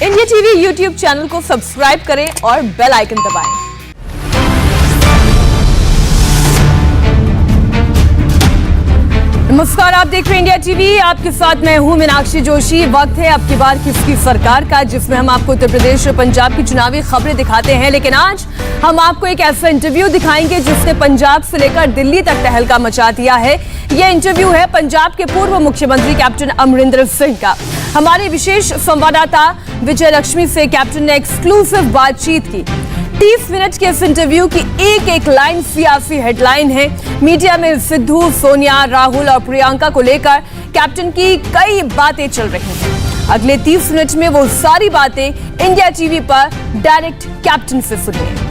India TV YouTube channel को subscribe करें और बेल आइकन दबाएं। नमस्कार, आप देख रहे हैं इंडिया टीवी। आपके साथ मैं हूं मीनाक्षी जोशी। वक्त है अब की बार किसकी सरकार का, जिसमें हम आपको उत्तर प्रदेश और पंजाब की चुनावी खबरें दिखाते हैं। लेकिन आज हम आपको एक ऐसा इंटरव्यू दिखाएंगे जिसने पंजाब से लेकर दिल्ली तक तहलका मचा दिया है। यह इंटरव्यू है पंजाब के पूर्व मुख्यमंत्री कैप्टन अमरिंदर सिंह का। हमारे विशेष संवाददाता विजय लक्ष्मी से कैप्टन ने एक्सक्लूसिव बातचीत की। 30 मिनट के इस इंटरव्यू की एक एक लाइन सियासी हेडलाइन है। मीडिया में सिद्धू, सोनिया, राहुल और प्रियंका को लेकर कैप्टन की कई बातें चल रही हैं। अगले 30 मिनट में वो सारी बातें इंडिया टीवी पर डायरेक्ट कैप्टन से सुनिए।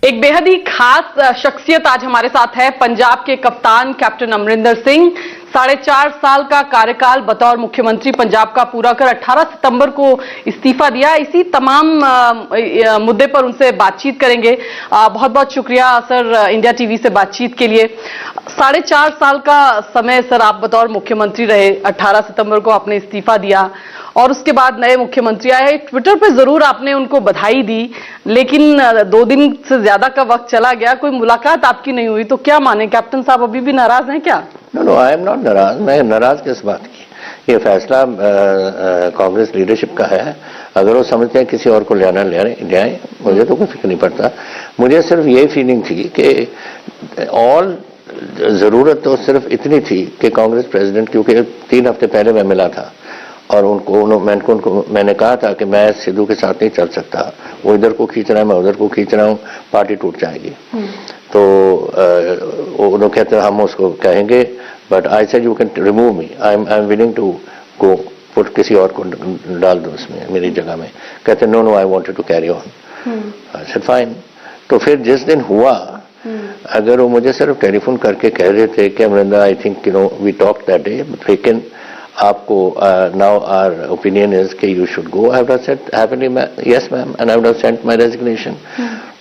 एक बेहद ही खास शख्सियत आज हमारे साथ है, पंजाब के कप्तान कैप्टन अमरिंदर सिंह। 4.5 साल का कार्यकाल बतौर मुख्यमंत्री पंजाब का पूरा कर 18 सितंबर को इस्तीफा दिया। इसी तमाम मुद्दे पर उनसे बातचीत करेंगे। बहुत बहुत शुक्रिया सर इंडिया टीवी से बातचीत के लिए। 4.5 साल का समय सर आप बतौर मुख्यमंत्री रहे। 18 सितंबर को आपने इस्तीफा दिया और उसके बाद नए मुख्यमंत्री आए। ट्विटर पे जरूर आपने उनको बधाई दी, लेकिन 2 दिन से ज्यादा का वक्त चला गया, कोई मुलाकात आपकी नहीं हुई। तो क्या माने, कैप्टन साहब अभी भी नाराज हैं क्या? नो, आई एम नॉट नाराज। मैं नाराज किस बात की? ये फैसला कांग्रेस लीडरशिप का है। अगर वो समझते हैं किसी और को ले आए, मुझे तो कोई फिक्र नहीं पड़ता। मुझे सिर्फ ये फीलिंग थी कि ऑल जरूरत तो सिर्फ इतनी थी कि कांग्रेस प्रेसिडेंट, क्योंकि 3 हफ्ते पहले मैं मिला था और मैंने कहा था कि मैं सिद्धू के साथ नहीं चल सकता। वो इधर को खींच रहा है, मैं उधर को खींच रहा हूँ, पार्टी टूट जाएगी। तो उन्होंने कहते हैं हम उसको कहेंगे, but I said you can remove me, I am willing to go, put किसी और को डाल दो उसमें मेरी जगह में। कहते no I wanted to carry on. I said fine. तो फिर जिस दिन हुआ, अगर वो मुझे सिर्फ टेलीफोन करके कह रहे थे कि Amarinder I think we talk that day, लेकिन आपको नाउ आवर ओपिनियन इज कि you should go, I would have said happily yes ma'am, and I would have sent my resignation.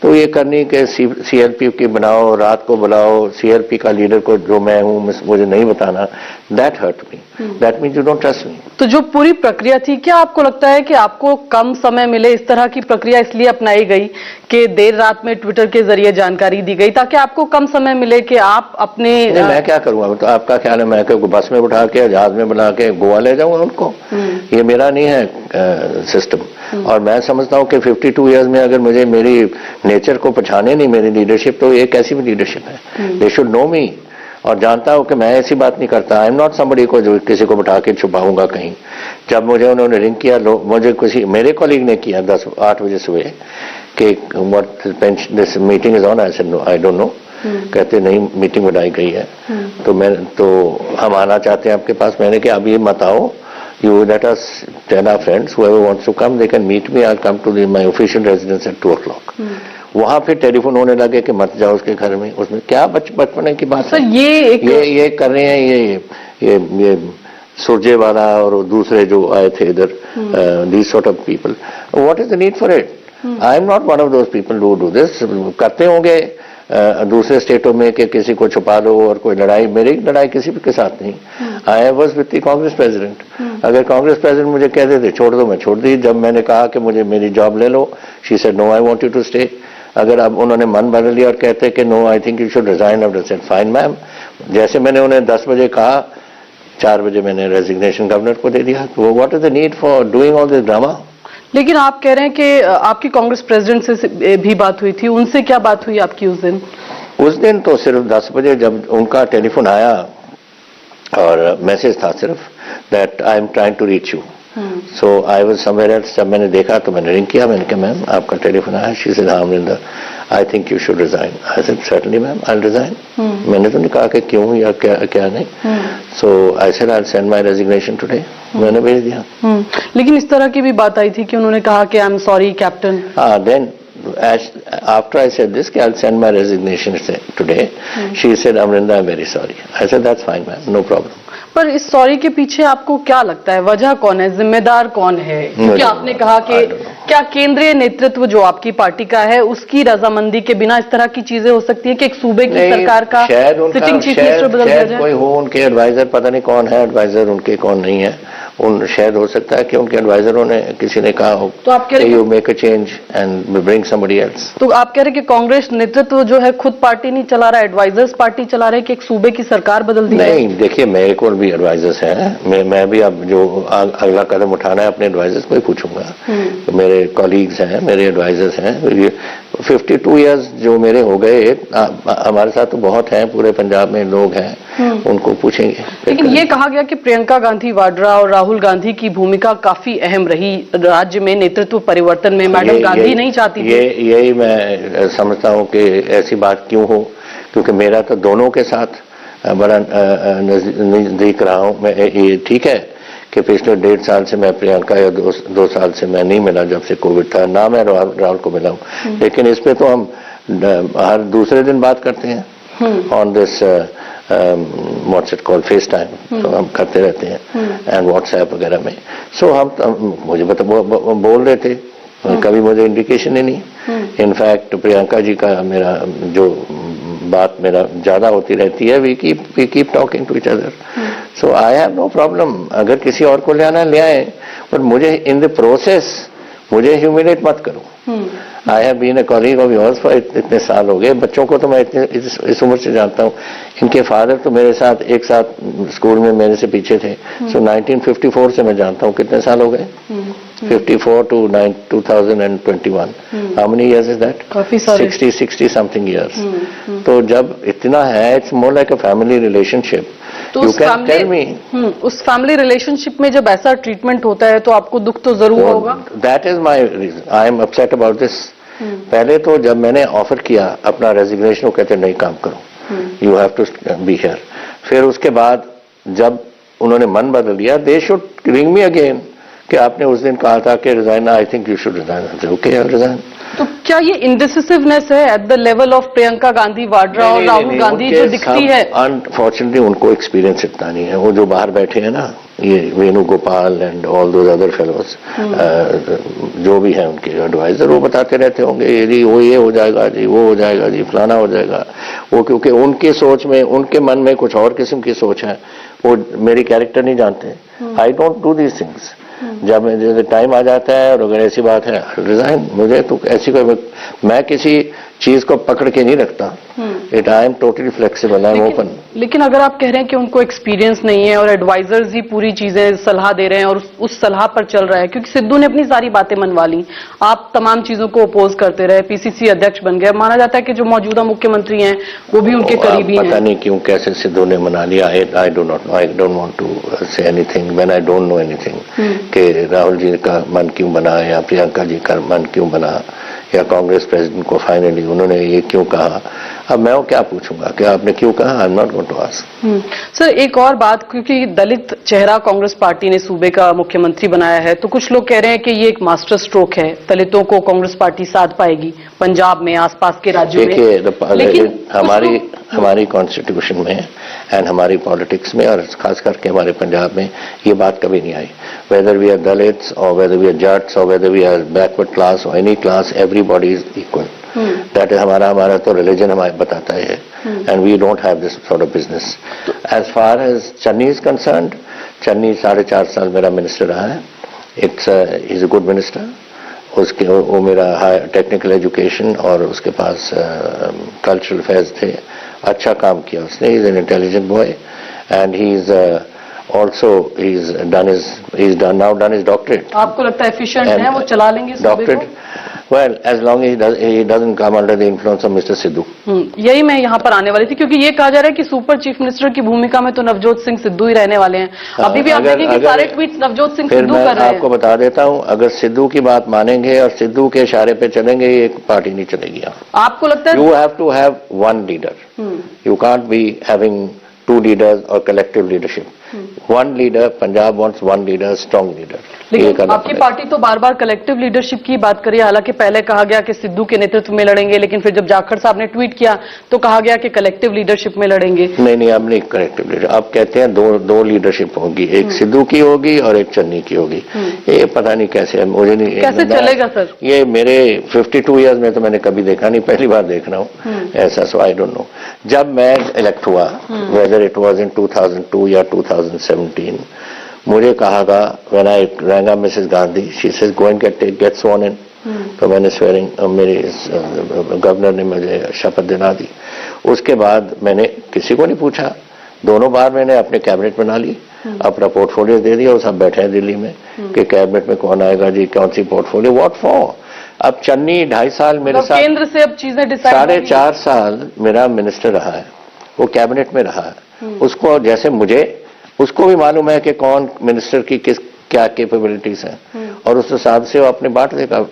तो ये करनी कि सीएलपी की बनाओ, रात को बुलाओ, सीएलपी का लीडर को जो मैं हूं मुझे नहीं बताना, that hurt me, that means you don't trust me. तो जो पूरी प्रक्रिया थी, क्या आपको लगता है कि आपको कम समय मिले? इस तरह की प्रक्रिया इसलिए अपनाई गई कि देर रात में ट्विटर के जरिए जानकारी दी गई ताकि आपको कम समय मिले कि आप अपने मैं क्या करूंगा? तो आपका ख्याल है मैं बस में उठा के जहाज में बना के गोवा ले जाऊंगा उनको? ये मेरा नहीं है सिस्टम। और मैं समझता हूँ कि 52 ईयर्स में अगर मुझे मेरी नेचर को पहचाने नहीं मेरी लीडरशिप, तो ये कैसी भी लीडरशिप है? दे शुड नो मी। और जानता हूं कि मैं ऐसी बात नहीं करता। आई एम नॉट समबडी को जो किसी को बैठा के छुपाऊंगा कहीं। जब मुझे उन्होंने रिंग किया, मुझे किसी मेरे कॉलीग ने किया 8 बजे सुबह कि what this meeting is on, I said no I don't know. कहते नहीं मीटिंग बनाई गई है। तो हम आना चाहते हैं आपके पास। मैंने कहा अब ये मत आओ, you let us tell our friends whoever wants to come they can meet me, I'll come to my official residence at 2 o'clock। वहां फिर टेलीफोन होने लगे कि मत जाओ उसके घर में। उसमें क्या बचपने की बात है? ये कर रहे हैं ये सुरजेवाला और दूसरे जो आए थे इधर, these sort of people, what is the need for it? I am not one of those people who do this। करते होंगे दूसरे स्टेटों में कि किसी को छुपा लो और कोई लड़ाई। मेरी लड़ाई किसी के साथ नहीं। I was with the Congress president. अगर कांग्रेस प्रेसिडेंट मुझे कह देते छोड़ दो, मैं छोड़ दी। जब मैंने कहा कि मुझे मेरी जॉब ले लो, she said no I want you to stay. अगर अब उन्होंने मन बदल लिया और कहते कि no I think you should resign, I said fine ma'am. जैसे मैंने उन्हें 10 बजे कहा, 4 बजे मैंने रेजिग्नेशन गवर्नर को दे दिया। तो what is the need for doing all this drama? लेकिन आप कह रहे हैं कि आपकी कांग्रेस प्रेसिडेंट से भी बात हुई थी, उनसे क्या बात हुई आपकी उस दिन? उस दिन तो सिर्फ 10 बजे जब उनका टेलीफोन आया और मैसेज था सिर्फ that I am trying to reach you. So I was somewhere else. जब मैंने देखा तो मैंने रिंग किया। मैंने कहा मैम आपका टेलीफोन आया। शी सेड हाँ Amarinder, I think you should resign. I said certainly ma'am I will resign. मैंने तो नहीं कहा कि क्यों या क्या नहीं। So I said I will send my resignation today. मैंने भेज दिया। लेकिन इस तरह की भी बात आई थी कि उन्होंने कहा कि I am sorry captain. Then after I said this, I'll send my resignation today, she said, Amrinder, I'm very sorry. I said, that's fine, man, no problem. पर इस सॉरी के पीछे आपको क्या लगता है, वजह कौन है, जिम्मेदार कौन है? क्योंकि आपने कहा कि क्या केंद्रीय नेतृत्व जो आपकी पार्टी का है उसकी रजामंदी के बिना इस तरह की चीजें हो सकती है कि एक सूबे की सरकार का सिटिंग चीफ मिनिस्टर बदल दिया जाए? कोई हो उनके एडवाइजर, पता नहीं कौन है एडवाइजर उनके कौन नहीं है, उन शायद हो सकता है कि उनके एडवाइजरों ने किसी ने कहा हो तो आप कह रहे हैं you make a change and bring somebody else. तो आप कह रहे हैं कि कांग्रेस नेतृत्व जो है खुद पार्टी नहीं चला रहा है, एडवाइजर्स पार्टी चला रहे हैं कि एक सूबे की सरकार बदल दी नहीं, देखिए मेरे को भी एडवाइजर्स हैं, मैं भी अब जो अगला कदम उठाना है अपने एडवाइजर्स को ही पूछूंगा। तो मेरे कॉलीग्स हैं, मेरे एडवाइजर्स हैं, 52 इयर्स जो मेरे हो गए, हमारे साथ तो बहुत हैं, पूरे पंजाब में लोग हैं, उनको पूछेंगे। लेकिन ये कहा गया कि प्रियंका गांधी वाड्रा और राहुल गांधी की भूमिका काफी अहम रही राज्य में नेतृत्व परिवर्तन में, मैडम गांधी नहीं चाहती थी। यही मैं समझता हूं कि ऐसी बात क्यों हो, क्योंकि मेरा तो दोनों के साथ बड़ा नजदीक रहा हूं मैं। ये ठीक है कि पिछले 1.5 साल से मैं प्रियंका या 2 साल से मैं नहीं मिला, जब से कोविड था ना मैं राहुल को मिला हूं, लेकिन इस पे तो हम हर दूसरे दिन बात करते हैं on this what's it called face time, तो हम करते रहते हैं एंड व्हाट्सएप वगैरह में। सो हम मुझे बोल रहे थे, कभी मुझे इंडिकेशन ही नहीं। इनफैक्ट प्रियंका जी का मेरा जो बात मेरा ज्यादा होती रहती है, we keep talking to each other, so I have no problem. अगर किसी और को ले आना ले आए, पर मुझे इन द प्रोसेस मुझे ह्यूमिलेट मत करो। I have been a colleague of yours for इतने साल हो गए, बच्चों को तो मैं इस उम्र से जानता हूँ। इनके फादर तो मेरे साथ एक साथ स्कूल में मेरे से पीछे थे, सो 1954 से मैं जानता हूँ। कितने साल हो गए? 54 to 2021. How many years is that? काफी सारे। 60 something years. तो जब इतना है, it's more like a family relationship. तो you उस can tell me. उस फैमिली रिलेशनशिप में जब ऐसा ट्रीटमेंट होता है तो आपको दुख तो जरूर होगा। That is my reason. I am upset about this. पहले तो जब मैंने ऑफर किया अपना रेजिग्नेशन, वो कहते नहीं काम करो, you have to be here. फिर उसके बाद जब उन्होंने मन बदल लिया, they should ring me again कि आपने उस दिन कहा था कि resign, I think you should resign. Okay, I resign. तो क्या ये इंडिसिसिवनेस है at the level of Priyanka Gandhi Vadra और राहुल गांधी जो दिखती है? अनफॉर्चुनेटली उनको एक्सपीरियंस इतना नहीं है। वो जो बाहर बैठे हैं ना, ये Venugopal and all those other fellows, जो भी हैं उनके एडवाइजर, वो बताते रहते होंगे जी वो ये हो जाएगा जी, वो हो जाएगा जी, फलाना हो जाएगा वो, क्योंकि उनकी सोच में, उनके मन में कुछ और किस्म की सोच है। वो मेरी कैरेक्टर नहीं जानते। I don't do these things. जब टाइम आ जाता है और अगर ऐसी बात है रिजाइन, मुझे तो ऐसी कोई, मैं किसी चीज को पकड़ के नहीं रखता। It I am totally flexible, I am open. लेकिन अगर आप कह रहे हैं कि उनको एक्सपीरियंस नहीं है और एडवाइजर्स ही पूरी चीजें सलाह दे रहे हैं और उस सलाह पर चल रहा है, क्योंकि सिद्धू ने अपनी सारी बातें मनवा ली, आप तमाम चीजों को अपोज करते रहे, पीसीसी अध्यक्ष बन गए, माना जाता है कि जो मौजूदा मुख्यमंत्री हैं वो भी उनके करीबी हैं। पता नहीं क्यों कैसे सिद्धू ने मना लिया। I do not know, I don't want to say anything when I don't know anything कि राहुल जी का मन क्यों बना या प्रियंका जी का मन क्यों बना या कांग्रेस प्रेसिडेंट को फाइनली उन्होंने ये क्यों कहा। अब मैं वो क्या पूछूंगा कि आपने क्यों कहा? I am not going to ask. Sir एक और बात, क्योंकि दलित चेहरा कांग्रेस पार्टी ने सूबे का मुख्यमंत्री बनाया है, तो कुछ लोग कह रहे हैं कि ये एक मास्टर स्ट्रोक है, दलितों को कांग्रेस पार्टी साथ पाएगी पंजाब में, आसपास के राज्यों में। लेकिन हमारी कॉन्स्टिट्यूशन में एंड हमारी पॉलिटिक्स में और खास करके हमारे पंजाब में ये बात कभी नहीं आई। वेदर वी आर दलित्स और वेदर वी आर जट्स और whether we are backward class और any class, everybody is equal. That is हमारा तो रिलीजन हमें बताता है, and we don't have this sort of business. As far as Channi is concerned, Channi 4.5 साल मेरा मिनिस्टर रहा है। It's is a good minister. उसके वो मेरा हाई टेक्निकल एजुकेशन और उसके पास कल्चरल अफेयर्स थे, अच्छा काम किया उसने। He is an intelligent boy and he is also he's done his doctorate. आपको लगता है एफिशिएंट है, वो चला लेंगे doctorate? Well, as long as he doesn't come under the influence of Mr. Sidhu. यही मैं यहाँ पर आने वाली थी, क्योंकि ये कहा जा रहा है कि सुपर चीफ मिनिस्टर की भूमिका में तो नवजोत सिंह सिद्धू ही रहने वाले हैं। अभी भी आप देखेंगे कि सारे ट्वीट नवजोत सिंह सिद्धू कर रहे हैं। आपको बता देता हूँ, अगर सिद्धू की बात मानेंगे और सिद्धू के इशारे पे चलेंगे, ये एक पार्टी नहीं चलेगी। आपको लगता है? You have to have one leader. You can't be having two leaders or collective leadership. One leader, Punjab wants one leader, strong leader. लेकिन आपकी पार्टी तो बार बार कलेक्टिव लीडरशिप की बात करी, हालांकि पहले कहा गया कि सिद्धू के नेतृत्व में लड़ेंगे, लेकिन फिर जब जाखड़ साहब ने ट्वीट किया तो कहा गया कि कलेक्टिव लीडरशिप में लड़ेंगे। नहीं, अब नहीं कलेक्टिव लीडर। आप कहते हैं दो लीडरशिप होगी, एक सिद्धू की होगी और एक चन्नी की होगी। ये पता नहीं कैसे है, मुझे नहीं कैसे चलेगा सर? ये मेरे 52 ईयर्स में तो मैंने कभी देखा नहीं, पहली बार देख रहा हूँ ऐसा। सो आई डोंट नो। जब मैं इलेक्ट हुआ, वेदर इट वाज इन 2002 या 2017, मुझे कहा था when I rang Mrs Gandhi, she says go and get sworn in. तो मैंने स्वेरिंग, मेरे गवर्नर ने मुझे शपथ दिला दी। उसके बाद मैंने किसी को नहीं पूछा, दोनों बार मैंने अपने कैबिनेट बना ली, अपना पोर्टफोलियो दे दिया और सब बैठे हैं दिल्ली में कि कैबिनेट में कौन आएगा जी, कौन सी पोर्टफोलियो, व्हाट फॉर। अब चन्नी 2.5 साल मेरे साथ, केंद्र से अब चीजें डिसाइड, 4.5 साल मेरा मिनिस्टर रहा है, वो कैबिनेट में रहा है। उसको जैसे मुझे, उसको भी मालूम है कि कौन मिनिस्टर की किस क्या कैपेबिलिटीज हैं, और उस हिसाब से वो अपने बांट देगा।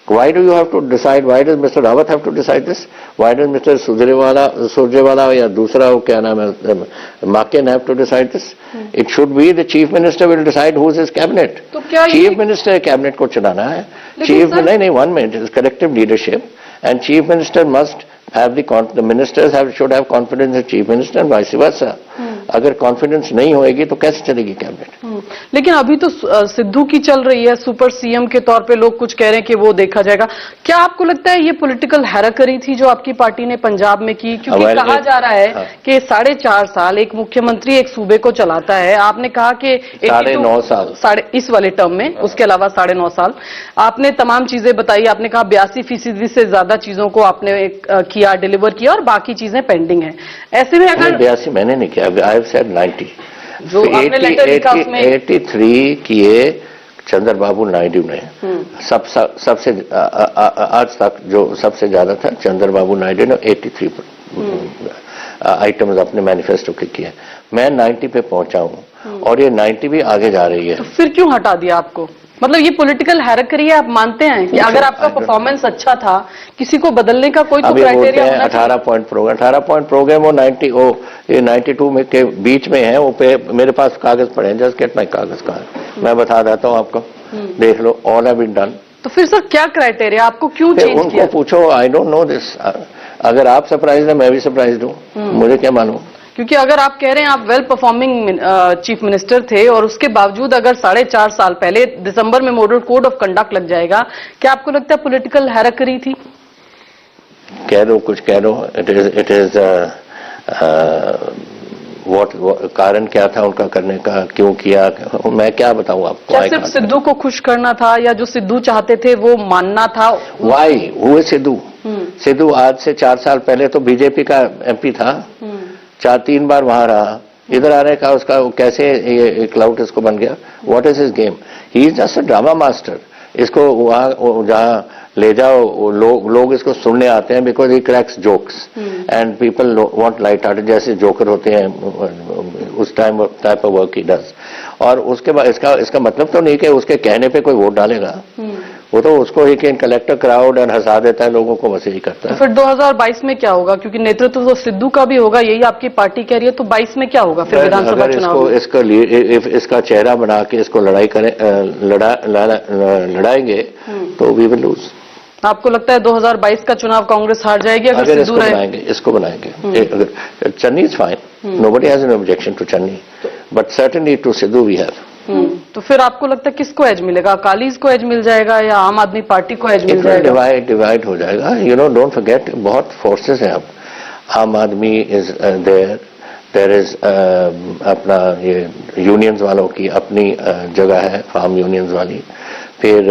Why do you have to decide? Why does Mr. Rawat have to decide this? Why does Mr. Surjewala या दूसरा वो क्या नाम है, Makin have to decide this? It should be the chief minister will decide who is his cabinet. तो क्या chief minister cabinet को चुनाना है। chief नहीं 1 minute, it's collective leadership and chief minister must have the ministers should have confidence in chief minister and vice versa. अगर confidence नहीं होएगी तो कैसे चलेगी कैबिनेट? लेकिन अभी तो सिद्धू की चल रही है, सुपर सीएम के तौर पे लोग कुछ कह रहे हैं कि वो देखा जाएगा। क्या आपको लगता है ये पॉलिटिकल हैराकरी थी जो आपकी पार्टी ने पंजाब में की? क्योंकि कहा जा रहा है कि 4.5 साल एक मुख्यमंत्री एक सूबे को चलाता है। आपने कहा कि 9.5 साल इस वाले टर्म में, उसके अलावा 9.5 साल आपने तमाम चीजें बताई। आपने कहा 82% से ज्यादा चीजों को आपने किया, डिलीवर किया, और बाकी चीजें पेंडिंग है। ऐसे में अगर 82 मैंने नहीं किया, आई हैव सेड 90, जो आपने लेटर लिखा उसमें 83 किए चंद्रबाबू नायडू ने। सबसे आज तक जो सबसे ज्यादा था चंद्रबाबू नायडू ने 83 आइटम्स अपने मैनिफेस्टो के किए। मैं 90 पे पहुंचा हूं और ये 90 भी आगे जा रही है। तो फिर क्यों हटा दिया आपको? मतलब ये पॉलिटिकल हैराकरी है, आप मानते हैं कि अगर आपका परफॉर्मेंस अच्छा था, किसी को बदलने का कोई तो क्राइटेरिया होना चाहिए। 18 पॉइंट प्रोग्राम वो 92 में के बीच में है। वो पे मेरे पास कागज पड़े हैं, जस्ट गेट माय कागज का, मैं बता देता हूँ आपको, देख लो, ऑल हैव बीन डन। तो फिर सर क्या क्राइटेरिया, आपको क्यों चेंज किया? उनको पूछो, आई डोंट नो दिस। अगर आप सरप्राइज है मैं भी सरप्राइज हूँ, मुझे क्या मालूम। क्योंकि अगर आप कह रहे हैं आप वेल परफॉर्मिंग चीफ मिनिस्टर थे और उसके बावजूद अगर 4.5 साल पहले दिसंबर में मॉडल कोड ऑफ कंडक्ट लग जाएगा, क्या आपको लगता है पॉलिटिकल हैराकरी थी? कह दो, कुछ कह दो, इट इज कारण क्या था उनका करने का, क्यों किया, मैं क्या बताऊं आपको? क्या सिर्फ सिद्धू को खुश करना था या जो सिद्धू चाहते थे वो मानना था? वाई हुए सिद्धू? सिद्धू आज से 4 साल पहले तो बीजेपी का एमपी था, 3 बार वहां रहा, इधर आने का उसका कैसे ये क्लाउड इसको बन गया? What is his game? He is just a drama master. इसको वहां जहां ले जाओ, लोग इसको सुनने आते हैं because he cracks jokes and people want light hearted, जैसे जोकर होते हैं उस type of work he does. और उसके बाद इसका मतलब तो नहीं कि उसके कहने पे कोई वोट डालेगा, वो तो उसको ही कि कलेक्टर क्राउड और हंसा देता है लोगों को, बस यही करता है। तो फिर 2022 में क्या होगा? क्योंकि नेतृत्व तो सिद्धू का भी होगा, यही आपकी पार्टी कह रही है, तो 22 में क्या होगा फिर विधानसभा चुनाव? इसका चेहरा बना के इसको लड़ाएंगे तो वी विल लूज। आपको लगता है 2022 का चुनाव कांग्रेस हार जाएगी अगर सिद्धू रहे? इसको बनाएंगे। अगर Channi is fine, nobody has an objection to Channi, but certainly to Sidhu we have. तो फिर आपको लगता है किसको एज मिलेगा? अकालीज को एज मिल जाएगा या आम आदमी पार्टी को एज मिल जाएगा? डिवाइड हो जाएगा। डोंट फॉरगेट, बहुत फोर्सेस हैं अब। आम आदमी इज देयर इज अपना ये यूनियंस वालों की अपनी जगह है, फार्म यूनियंस वाली। फिर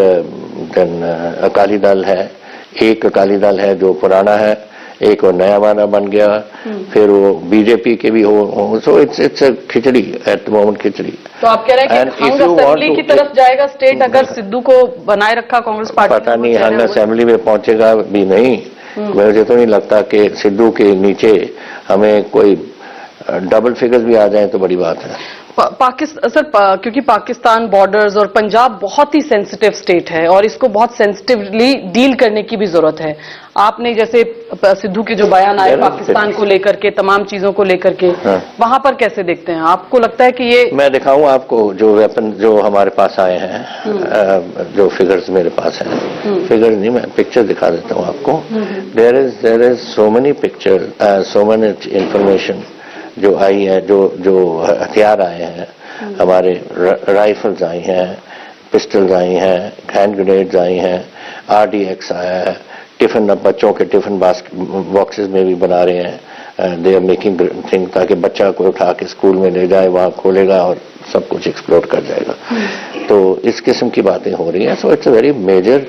देन अकाली दल है, एक अकाली दल है जो पुराना है, एक और नया वाला बन गया, फिर वो बीजेपी के भी हो। So it's khichdi at the moment, khichdi. तो आप कह रहे हैं कि हंग असेंबली की तरफ जाएगा स्टेट अगर सिद्धू को बनाए रखा कांग्रेस पार्टी? पता नहीं, हंग असेंबली में पहुंचेगा भी नहीं। मुझे तो नहीं लगता कि सिद्धू के नीचे हमें कोई डबल फिगर्स भी आ जाए तो बड़ी बात है। क्योंकि पाकिस्तान बॉर्डर्स और पंजाब बहुत ही सेंसिटिव स्टेट है और इसको बहुत सेंसिटिवली डील करने की भी जरूरत है। आपने जैसे सिद्धू के जो बयान आए पाकिस्तान को लेकर के, तमाम चीजों को लेकर के, वहां पर कैसे देखते हैं? आपको लगता है कि ये, मैं दिखाऊं आपको जो वेपन जो हमारे पास आए हैं, जो फिगर्स मेरे पास हैं, फिगर्स नहीं, मैं पिक्चर दिखा देता हूं आपको। There is so many picture, so many information जो आई है, जो हथियार आए हैं हमारे, राइफल्स आई हैं, पिस्टल्स आई हैं, हैंड ग्रेनेड्स आई हैं, RDX आया है, टिफिन, अब बच्चों के टिफिन बॉक्सेस में भी बना रहे हैं। दे आर मेकिंग थिंग ताकि बच्चा को उठा के स्कूल में ले जाए, वहां खोलेगा और सब कुछ एक्सप्लोर कर जाएगा। तो इस किस्म की बातें हो रही हैं। So it's a very major,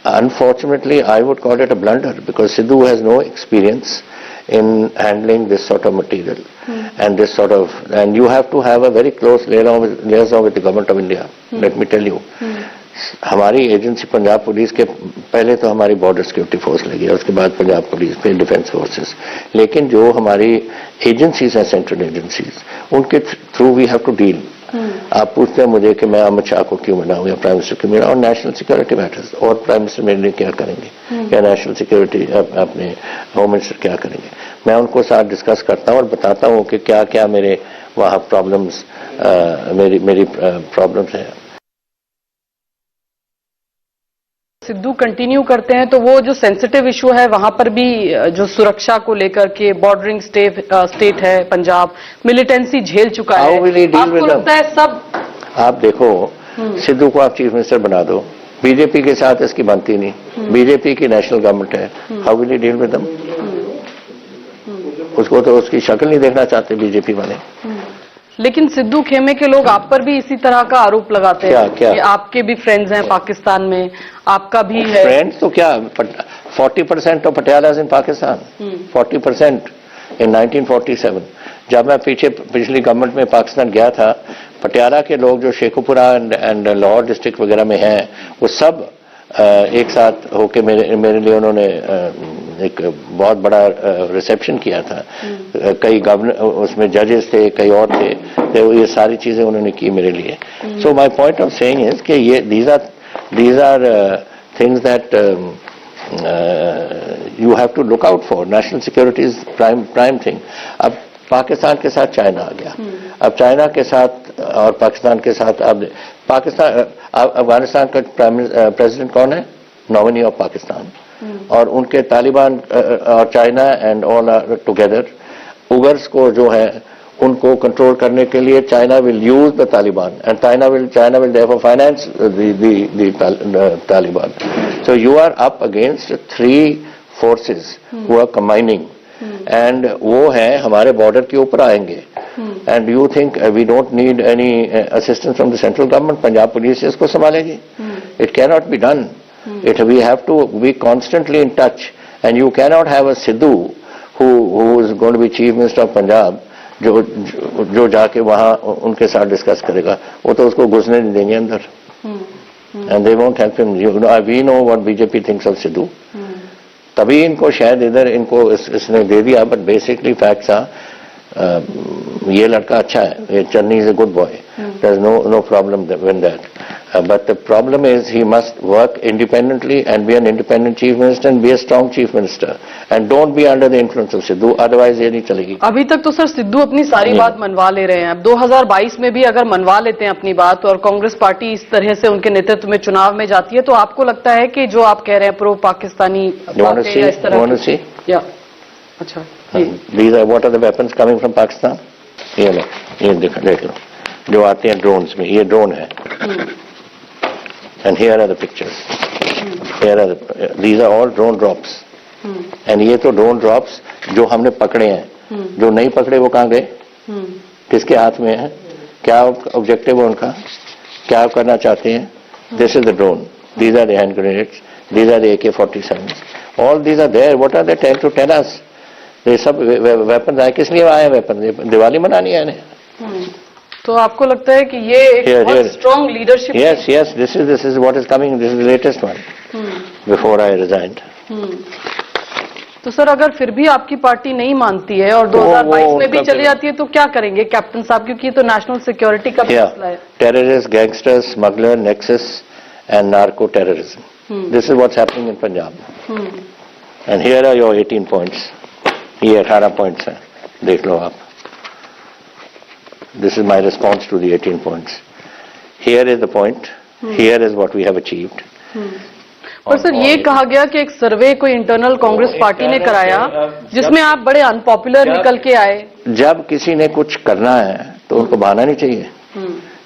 unfortunately I would call it a blunder, because Sidhu has no experience in handling this sort of material and this sort of, and you have to have a very close liaison with the government of India. Let me tell you, हमारी agency Punjab police के पहले तो हमारी border security force लगी है, उसके बाद Punjab police, फिर डिफेंस फोर्सेस, लेकिन जो हमारी एजेंसीज हैं, सेंट्रल एजेंसीज, उनके through we have to deal. आप पूछते हैं मुझे कि मैं अमित शाह को क्यों मिलाऊं या प्राइम मिनिस्टर क्यों मिलाऊं, और नेशनल सिक्योरिटी मैटर्स, और प्राइम मिनिस्टर मेरे लिए क्या करेंगे या नेशनल सिक्योरिटी अपने होम मिनिस्टर क्या करेंगे। मैं उनको साथ डिस्कस करता हूं और बताता हूं कि क्या क्या मेरे वहां प्रॉब्लम्स, मेरी प्रॉब्लम्स हैं। सिद्धू कंटिन्यू करते हैं तो वो जो सेंसिटिव इशू है वहां पर भी जो सुरक्षा को लेकर के बॉर्डरिंग स्टेट है पंजाब, मिलिटेंसी झेल चुका है, आपको लगता है सब? आप देखो, सिद्धू को आप चीफ मिनिस्टर बना दो, बीजेपी के साथ इसकी बनती नहीं, बीजेपी की नेशनल गवर्नमेंट है, how will you deal with them? उसको तो उसकी शक्ल नहीं देखना चाहते बीजेपी वाले। लेकिन सिद्धू खेमे के लोग आप पर भी इसी तरह का आरोप लगाते हैं क्या? कि आपके भी फ्रेंड्स हैं पाकिस्तान में, आपका भी है। फ्रेंड्स तो क्या, 40% ऑफ पटियाला इन पाकिस्तान, 40% इन 1947। जब मैं पिछली गवर्नमेंट में पाकिस्तान गया था, पटियाला के लोग जो शेखुपुरा एंड लाहौर डिस्ट्रिक्ट वगैरह में हैं, वो सब एक साथ होके मेरे लिए उन्होंने एक बहुत बड़ा रिसेप्शन किया था। कई गवर्नर उसमें जजेस थे, कई और थे, तो ये सारी चीजें उन्होंने की मेरे लिए। So my point of saying is कि ये these are things that you have to look out for. National security is prime thing. अब पाकिस्तान के साथ चाइना आ गया, अब चाइना के साथ और पाकिस्तान के साथ, अब अफगानिस्तान का प्रेसिडेंट कौन है? नॉमिनी ऑफ पाकिस्तान, और उनके तालिबान और China and all are together. Uighurs को जो है उनको कंट्रोल करने के लिए China will use the Taliban and China will therefore finance the Taliban. So you are up against 3 forces who are combining, and वो है हमारे बॉर्डर के ऊपर आएंगे। And you think we don't need any assistance from the central government? Punjab police इसको संभालेगी? It can not be done. We have to be constantly in touch, and you cannot have a Sidhu who is going to be chief minister of Punjab, जो जाके वहां उनके साथ discuss करेगा, वो तो उसको घुसने नहीं देंगे अंदर, and they won't help him. We know what BJP thinks of Sidhu. तभी इनको शायद इधर इनको इसने दे दिया, but basically facts are ये लड़का अच्छा है, ये Channi is a good boy. There's no problem with that. But the problem is he must work independently and be an independent chief minister and be a strong chief minister and don't be under the influence of Sidhu, otherwise ये नहीं चलेगी। अभी तक तो sir Sidhu अपनी सारी बात मनवा ले रहे हैं, अब 2022 में भी अगर मनवा लेते हैं अपनी बात और कांग्रेस पार्टी इस तरह से उनके नेतृत्व में चुनाव में जाती है, तो आपको लगता है कि जो आप कह रहे हैं प्रो पाकिस्तानी बातें या इस तरह की? अच्छा, These are what are the weapons coming from Pakistan? ये लो, ये देख लो, जो आते हैं ड्रोन्स में, ये ड्रोन है। And here are the pictures. Here are these are all drone drops. And ये तो ड्रोन ड्रॉप्स जो हमने पकड़े हैं, जो नहीं पकड़े वो कहाँ गए? किसके हाथ में है? क्या ऑब्जेक्टिव है उनका? क्या करना चाहते हैं? This is the drone. These are the hand grenades. These are the AK-47s. All these are there. What are they trying to tell us? ये सब वेपन आए, किस लिए आए वेपन? दिवाली मनानी है इन्हें। तो आपको लगता है कि ये एक बहुत strong leadership? Yes, this is what is coming. This is the latest one. Before I resigned. तो सर अगर फिर भी आपकी पार्टी नहीं मानती है और 2022 में भी चली जाती है तो क्या करेंगे कैप्टन साहब, क्योंकि ये तो नेशनल सिक्योरिटी का मसला है। Terrorist, gangsters, smuggler, nexus and narco terrorism, this is what's happening in Punjab. And here are your 18 points. ये 18 पॉइंट्स हैं, देख लो आप। This is my response to the 18 points. Here is the point. Here is what we have achieved. पर sir ये कहा गया कि एक सर्वे कोई इंटरनल कांग्रेस पार्टी ने कराया जिसमें आप बड़े अनपॉपुलर निकल के आए। जब किसी ने कुछ करना है तो उनको बहाना नहीं चाहिए।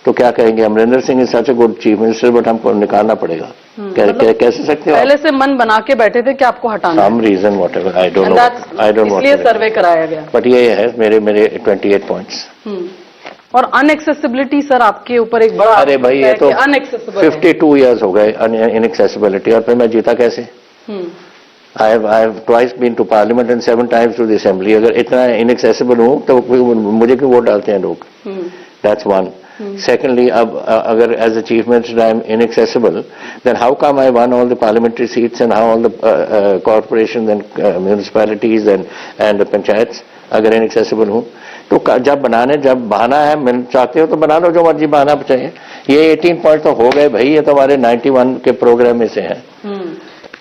तो क्या कहेंगे, Amarinder Singh is such a good chief minister but हमको निकालना पड़ेगा। कैसे सकते हो? पहले से मन बना के बैठे थे कि आपको हटाना। Some reason whatever I don't know. इसलिए सर्वे कराया गया। बट ये है मेरे 28 पॉइंट्स। और अनएक्सेसिबिलिटी सर आपके ऊपर एक बड़ा अरे भाई ये तो अनएक्सेसिबल 52 इयर्स हो गए इनएक्सेसिबिलिटी, और फिर मैं जीता कैसे? I have twice been to parliament and 7 times to the assembly. अगर इतना inaccessible हूँ तो मुझे क्यों वोट डालते हैं लोग? That's one. Secondly, अब अगर as a chief minister I am inaccessible, then how come I won all the parliamentary seats and how all the corporations and municipalities and the panchayats? अगर inaccessible हूँ तो जब बहाना है, मैं चाहते हो तो बना लो जो मर्जी बहाना चाहिए। ये 18 पॉइंट तो हो गए भाई, ये तो हमारे 91 के प्रोग्राम में से हैं।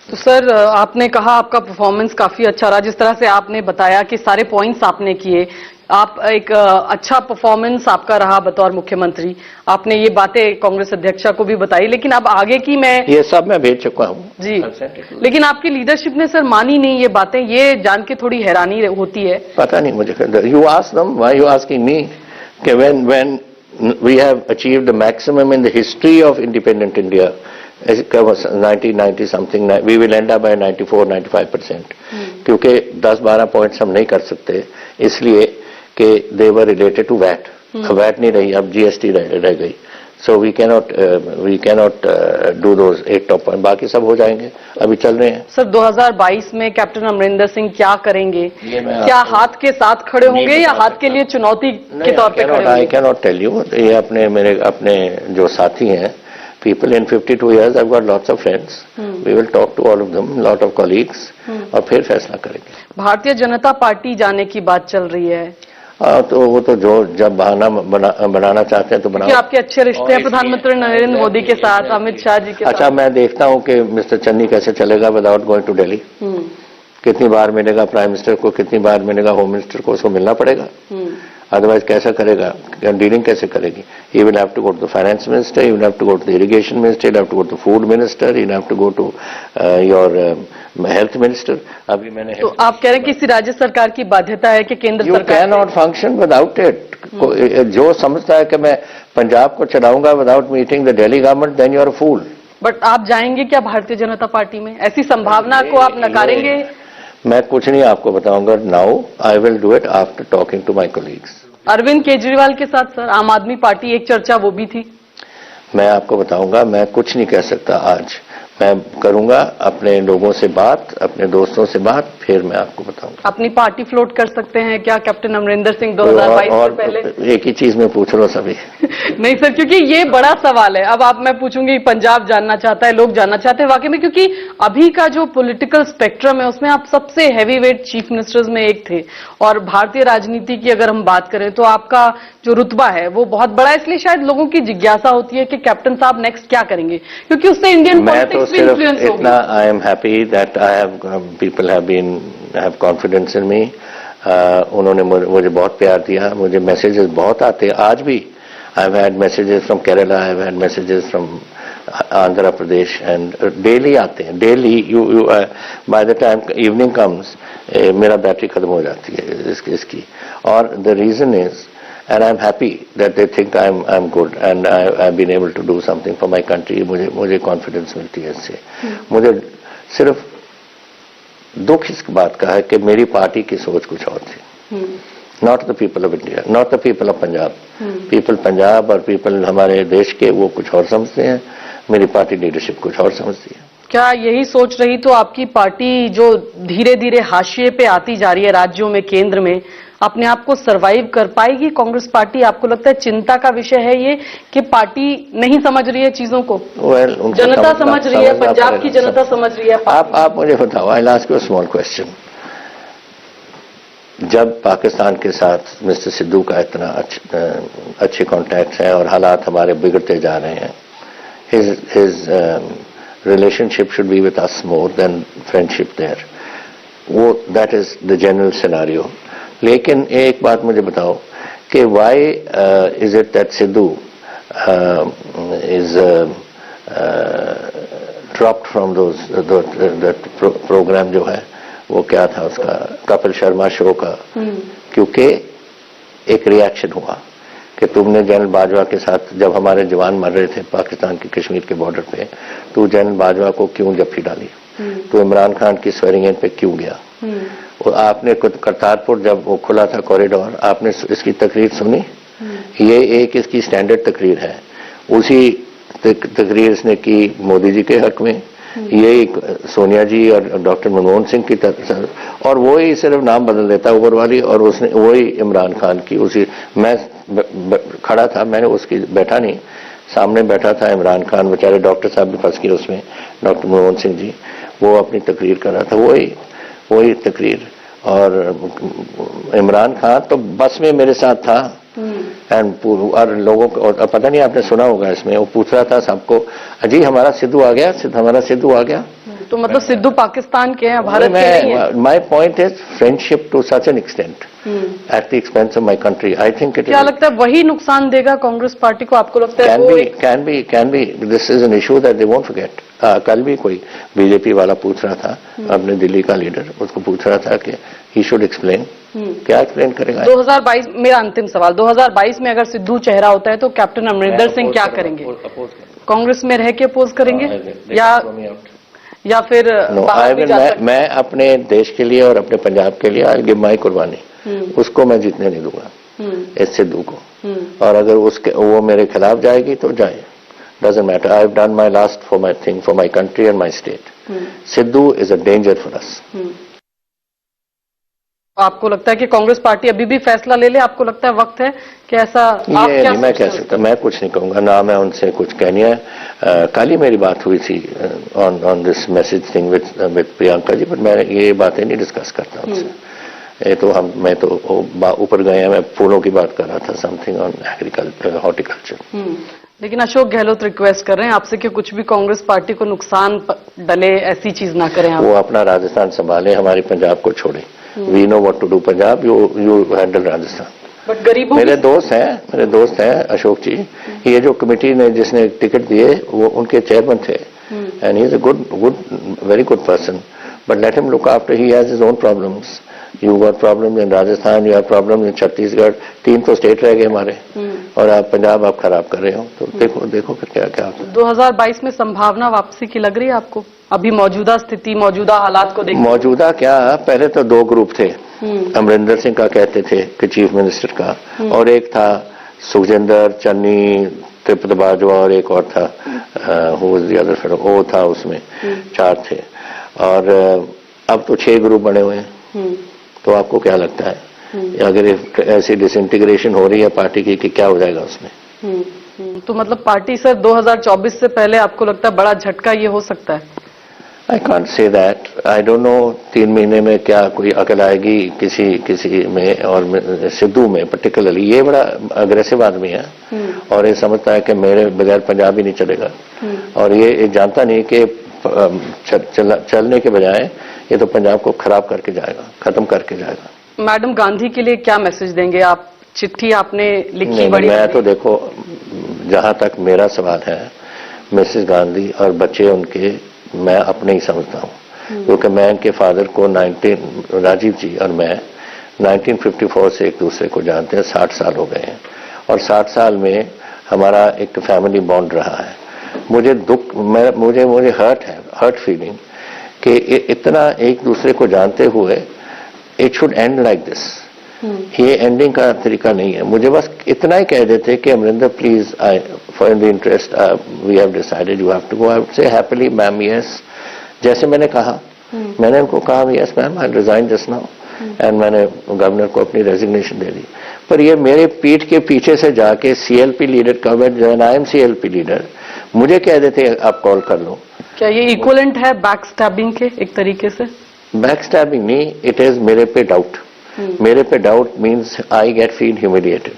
तो सर आपने कहा आपका परफॉर्मेंस काफी अच्छा रहा, जिस तरह से आपने बताया कि सारे पॉइंट्स आपने किए, आप एक अच्छा परफॉर्मेंस आपका रहा बतौर मुख्यमंत्री। आपने ये बातें कांग्रेस अध्यक्षा को भी बताई, लेकिन अब आगे की ये सब मैं भेज चुका हूँ जी, लेकिन आपकी लीडरशिप ने सर मानी नहीं ये बातें, ये जान के थोड़ी हैरानी होती है। पता नहीं मुझे, you ask them, why you asking me? कि when we have achieved the maximum in the history of independent India, 1990 something, we will end up by 94-95%, क्योंकि 10-12 पॉइंट्स हम नहीं कर सकते इसलिए कि they were related to VAT. VAT नहीं रही, अब GST रह गई, so we cannot do those 8 top point, बाकी सब हो जाएंगे, अभी चल रहे हैं। सर 2022 में कैप्टन अमरिंदर सिंह क्या करेंगे? क्या हाथ के साथ खड़े होंगे या हाथ के लिए चुनौती के तौर पे खड़े होंगे? I cannot tell you, ये अपने जो साथी हैं, people in 52 years, I've got lots of friends. We will talk to all of them, lot of colleagues, और फिर फैसला करेंगे। भारतीय जनता पार्टी जाने की बात चल रही है। तो वो तो जो जब बहाना बनाना चाहते हैं तो बनाओ। आपके अच्छे रिश्ते हैं प्रधानमंत्री नरेंद्र मोदी के साथ, अमित शाह जी के साथ। अच्छा, मैं देखता हूँ कि मिस्टर चन्नी कैसे चलेगा विदाउट गोइंग टू दिल्ली। कितनी बार मिलेगा प्राइम मिनिस्टर को, कितनी बार मिलेगा होम मिनिस्टर को, उसको मिलना पड़ेगा, अदरवाइज कैसा करेगा, डीलिंग कैसे करेगी? He will have to go to the finance minister, he will have to go to the irrigation minister, he will have to go to the food minister, he will have to go to your health minister. अभी मैंने तो आप कह रहे हैं कि इसी राज्य सरकार की बाध्यता है कि केंद्र you सरकार cannot function without it. जो समझता है कि मैं पंजाब को चलाऊंगा without meeting the Delhi government, then you are a fool. But आप जाएंगे क्या भारतीय जनता पार्टी में? ऐसी संभावना को आप नकारेंगे? मैं कुछ नहीं आपको बताऊंगा। Now I will do it after talking to my colleagues. Arvind Kejriwal के साथ सर आम आदमी पार्टी एक चर्चा वो भी थी। मैं आपको बताऊंगा, मैं कुछ नहीं कह सकता आज। मैं करूंगा अपने लोगों से बात, अपने दोस्तों से बात, फिर मैं आपको बताऊंगा। अपनी पार्टी फ्लोट कर सकते हैं क्या कैप्टन अमरिंदर सिंह 2022 से पहले? एक ही चीज में पूछ लो सभी। नहीं सर, क्योंकि ये बड़ा सवाल है। अब मैं पूछूंगी, पंजाब जानना चाहता है, लोग जानना चाहते हैं वाकई में, क्योंकि अभी का जो पॉलिटिकल स्पेक्ट्रम है उसमें आप सबसे हैवी वेट चीफ मिनिस्टर्स में एक थे, और भारतीय राजनीति की अगर हम बात करें तो आपका जो रुतबा है वो बहुत बड़ा है। इसलिए शायद लोगों की जिज्ञासा होती है कि कैप्टन साहब नेक्स्ट क्या करेंगे, क्योंकि उससे इंडियन पॉलिटिक्स में इन्फ्लुएंस होगी। इतना I am happy that I have people have confidence in me. उन्होंने मुझे बहुत प्यार दिया, मुझे मैसेजेस बहुत आते हैं आज भी। I have had messages from Kerala, I have had messages from Andhra Pradesh, and daily आते हैं। Daily you by the time evening comes मेरा बैटरी खत्म हो जाती है इसकी। और the reason is, and I'm happy that they think I'm good and I've been able to do something for my country. मुझे confidence मिलती है इससे। मुझे सिर्फ दुख इस बात का है कि मेरी पार्टी की सोच कुछ और थी। Not the people of India, not the people of Punjab. People Punjab और people हमारे देश के वो कुछ और समझते हैं, मेरी पार्टी लीडरशिप कुछ और समझती है। क्या यही सोच रही तो आपकी पार्टी जो धीरे धीरे हाशिए पे आती जा रही है राज्यों में, केंद्र में, अपने आप को सरवाइव कर पाएगी कांग्रेस पार्टी? आपको लगता है चिंता का विषय है ये कि पार्टी नहीं समझ रही है चीजों को? जनता समझ रही है, पंजाब की जनता समझ रही है। आप मुझे बताओ, I last you a small question. जब पाकिस्तान के साथ मिस्टर सिद्धू का इतना अच्छे कॉन्टैक्ट हैं और हालात हमारे बिगड़ते जा रहे हैं, his relationship should be with us more than friendship there, वो that is the general scenario. लेकिन एक बात मुझे बताओ कि why is it that Sidhu is dropped from that programme जो है, वो क्या था उसका, कपिल शर्मा शो का? क्योंकि एक रिएक्शन हुआ कि तुमने जनरल बाजवा के साथ, जब हमारे जवान मर रहे थे पाकिस्तान के कश्मीर के बॉर्डर पे, तो जनरल बाजवा को क्यों जफ्फी डाली? तो इमरान खान की स्वेरिंग इन पे क्यों गया? और आपने करतारपुर जब वो खुला था कॉरिडोर, आपने इसकी तकरीर सुनी? ये एक इसकी स्टैंडर्ड तकरीर है, उसी तकरीर इसने की मोदी जी के हक में, ये एक सोनिया जी और डॉक्टर मनमोहन सिंह की तरफ, और वो ही सिर्फ नाम बदल देता ऊपर वाली, और उसने वही इमरान खान की उसी, मैं खड़ा था, मैंने उसकी बैठा नहीं, सामने बैठा था इमरान खान, बेचारे डॉक्टर साहब भी फंस गए उसमें, डॉक्टर मनमोहन सिंह जी, वो अपनी तकरीर कर रहा था, वही तकरीर, और इमरान खान तो बस में मेरे साथ था, एंड और लोगों को, और पता नहीं आपने सुना होगा इसमें, वो पूछ रहा था सबको, अजी हमारा सिद्धू आ गया, हमारा सिद्धू आ गया। तो मतलब सिद्धू पाकिस्तान के हैं, भारत के नहीं हैं। My point is friendship to such an extent at the expense of my country, I think it, क्या लगता है वही नुकसान देगा कांग्रेस पार्टी को, आपको लगता है? Can be this is an issue that they won't forget. कल भी कोई बीजेपी वाला पूछ रहा था, अपने दिल्ली का लीडर, उसको पूछ रहा था कि ही शुड एक्सप्लेन, क्या एक्सप्लेन करेगा? 2022, मेरा अंतिम सवाल, 2022 में अगर सिद्धू चेहरा होता है तो कैप्टन अमरिंदर सिंह क्या करेंगे? कांग्रेस में रह के अपोज करेंगे या फिर मैं अपने देश के लिए और अपने पंजाब के लिए आई गिव माई कुर्बानी, उसको मैं जीतने नहीं दूंगा इस सिद्धू को, और अगर उसके वो मेरे खिलाफ जाएगी तो जाए, doesn't matter. I have done my last for my thing, for my country and my state. Sidhu is a danger for us. आपको लगता है कि कांग्रेस पार्टी अभी भी फैसला ले ले? आपको लगता है वक्त है कि ऐसा? ये नहीं मैं कह सकता, मैं कुछ नहीं कहूंगा, ना मैं उनसे कुछ कहनी है। कल ही मेरी बात हुई थी on this message thing with Priyanka ji, पर मैं ये बातें नहीं डिस्कस करता उनसे। ये तो मैं तो ऊपर गए हैं, मैं फूलों की बात कर रहा था, समथिंग ऑन एग्रीकल्चर, हॉर्टिकल्चर। लेकिन अशोक गहलोत रिक्वेस्ट कर रहे हैं आपसे कि कुछ भी कांग्रेस पार्टी को नुकसान डले, ऐसी चीज ना करें आप। वो अपना राजस्थान संभाले, हमारी पंजाब को छोड़े। We know what to do Punjab, you handle Rajasthan. But गरीबों मेरे दोस्त हैं अशोक जी, ये जो कमेटी ने जिसने टिकट दिए वो उनके चेयरमैन थे, and he is a good very good person, but let him look after, he has his own problems. You got problem in Rajasthan, you have problem in Chhattisgarh, 3 तो स्टेट रह गए हमारे, और आप पंजाब आप खराब कर रहे हो, तो देखो फिर क्या क्या होता है। 2022 में संभावना वापसी की लग रही है आपको? अभी मौजूदा स्थिति, मौजूदा हालात को देख, मौजूदा क्या, पहले तो 2 ग्रुप थे, अमरिंदर सिंह का कहते थे कि चीफ मिनिस्टर का, और एक था सुखजिंदर, चन्नी, त्रिपद बाजवा, और एक और था वो था, उसमें 4 थे, और अब तो 6 ग्रुप बने हुए हैं। तो आपको क्या लगता है अगर ऐसी डिसइंटीग्रेशन हो रही है पार्टी की कि क्या हो जाएगा उसमें? तो मतलब पार्टी सर 2024 से पहले आपको लगता है बड़ा झटका ये हो सकता है? I can't say that, I don't no 3 महीने में क्या कोई अकल आएगी किसी में, और सिद्धू में पर्टिकुलरली। ये बड़ा अग्रेसिव आदमी है, और ये समझता है कि मेरे बगैर पंजाब ही नहीं चलेगा, और ये जानता नहीं कि चलने के बजाय ये तो पंजाब को खराब करके जाएगा, खत्म करके जाएगा। मैडम गांधी के लिए क्या मैसेज देंगे आप? चिट्ठी आपने लिखी बड़ी, मैं तो देखो, जहां तक मेरा सवाल है, मिसेस गांधी और बच्चे उनके मैं अपने ही समझता हूं, क्योंकि मैं इनके फादर को राजीव जी और मैं 1954 से एक दूसरे को जानते हैं, 60 साल हो गए हैं, और 60 साल में हमारा एक फैमिली बॉन्ड रहा है। मुझे दुख, मुझे हर्ट फीलिंग कि इतना एक दूसरे को जानते हुए it should and like this. ये एंडिंग का तरीका नहीं है। मुझे बस इतना ही कह देते कि Amarinder please, for in the interest we have decided you have to go, I would say happily ma'am yes, जैसे मैंने कहा, मैंने उनको कहा yes ma'am I resign just now, and मैंने गवर्नर को अपनी रेजिग्नेशन दे दी। पर ये मेरे पीठ के पीछे से जाके सीएलपी लीडर का, आई एम सीएलपी लीडर, मुझे कह देते आप कॉल कर लो। क्या ये इक्वलेंट है बैक स्टैबिंग के एक तरीके से? बैक स्टैबिंग नहीं, इट इज मेरे पे डाउट। मेरे पे doubt means I get feel humiliated,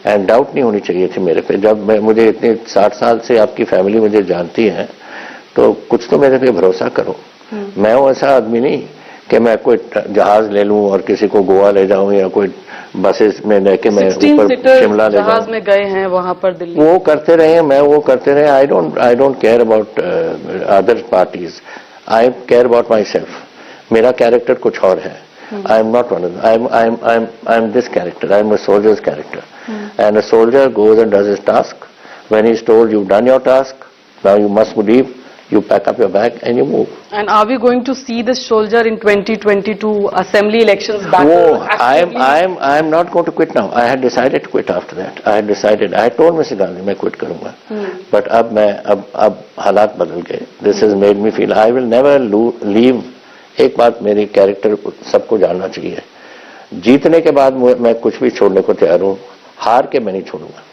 and doubt नहीं होनी चाहिए थी मेरे पे। जब मुझे इतने 60 साल से आपकी फैमिली मुझे जानती है, तो कुछ तो मेरे पे भरोसा करो। मैं वो ऐसा आदमी नहीं कि मैं कोई जहाज ले लूं और किसी को गोवा ले जाऊं, या कोई बसेस में लेके मैं ऊपर शिमला ले जाऊं। जहाज में गए हैं वहां पर दिल्ली, वो करते रहे, मैं वो करते रहे। I don't care about other parties, I care about my self. मेरा कैरेक्टर कुछ और है। I am not one of them. I am this character. I am a soldier's character. And a soldier goes and does his task. When he is told you've done your task, now you must leave, you pack up your bag and you move. And are we going to see this soldier in 2022 assembly elections back? Oh, I am not going to quit now. I had decided to quit after that. I had told Mr. Gandhi मैं quit करूंगा. But अब हालात बदल गए. This has made me feel I will never leave. एक बात मेरी character सबको जानना चाहिए. जीतने के बाद मैं कुछ भी छोड़ने को तैयार हूँ. हार के मैं नहीं छोड़ूंगा.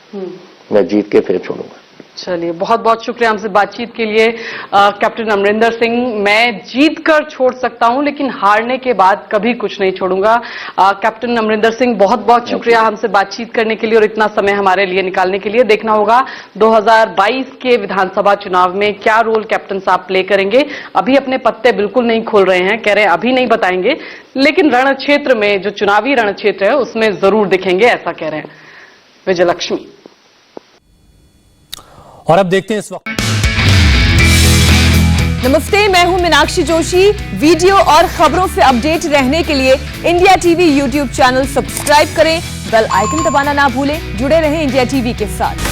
मैं जीत के फिर छोड़ूंगा. चलिए, बहुत बहुत शुक्रिया हमसे बातचीत के लिए कैप्टन अमरिंदर सिंह। मैं जीत कर छोड़ सकता हूं लेकिन हारने के बाद कभी कुछ नहीं छोड़ूंगा। कैप्टन अमरिंदर सिंह, बहुत बहुत शुक्रिया हमसे बातचीत करने के लिए और इतना समय हमारे लिए निकालने के लिए। देखना होगा 2022 के विधानसभा चुनाव में क्या रोल कैप्टन साहब प्ले करेंगे। अभी अपने पत्ते बिल्कुल नहीं खोल रहे हैं, कह रहे हैं अभी नहीं बताएंगे, लेकिन रण क्षेत्र में जो चुनावी रण क्षेत्र है उसमें जरूर दिखेंगे, ऐसा कह रहे हैं। विजयलक्ष्मी। और अब देखते हैं इस वक्त। नमस्ते, मैं हूं मीनाक्षी जोशी। वीडियो और खबरों से अपडेट रहने के लिए India TV YouTube channel subscribe करें, बेल आइकन दबाना ना भूलें। जुड़े रहें इंडिया टीवी के साथ।